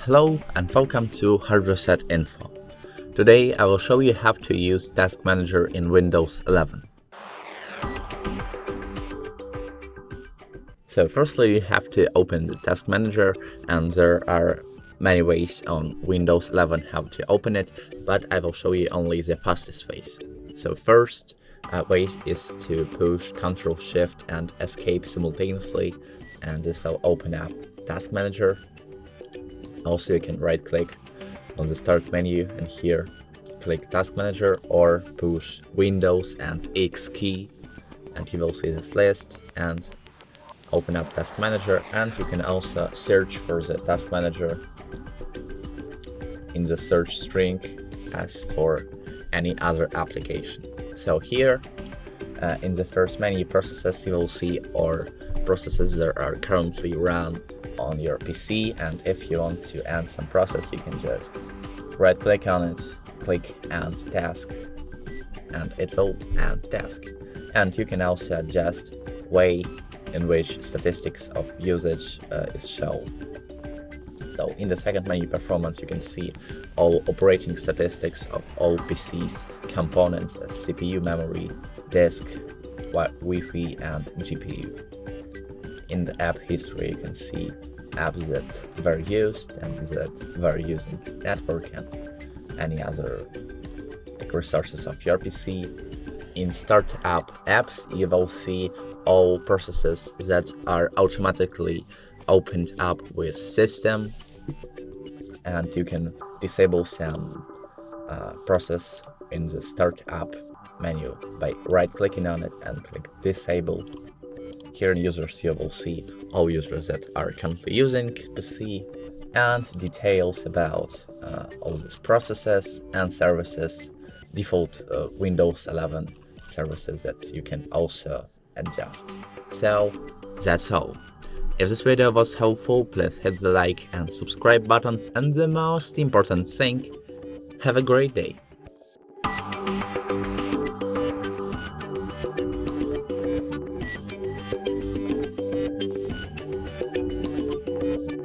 Hello and welcome to HardReset.Info. Today I will show you how to use Task Manager in Windows 11. So firstly you have to open the Task Manager, and there are many ways on Windows 11 how to open it, but I will show you only the fastest ways. So first way is to push Ctrl Shift and Escape simultaneously, and this will open up Task Manager. Also, you can right click on the start menu and here click Task Manager, or push Windows and X key and you will see this list and open up Task Manager. And you can also search for the Task Manager in the search string as for any other application. So here in the first menu processes, you will see all processes that are currently run on your PC, and if you want to end some process you can just right click on it, click End Task, and it will end task. And you can also adjust way in which statistics of usage is shown. So in the second menu Performance you can see all operating statistics of all PC's components as CPU, memory, disk, Wi-Fi and GPU. In the app history you can see apps that were used and that were using network and any other resources of your PC. In Startup Apps you will see all processes that are automatically opened up with System, and you can disable some process in the Startup menu by right clicking on it and click Disable. Here in Users you will see all users that are currently using PC and details about all these processes and services, default Windows 11 services that you can also adjust. So that's all. If this video was helpful, please hit the like and subscribe buttons, and the most important thing, have a great day.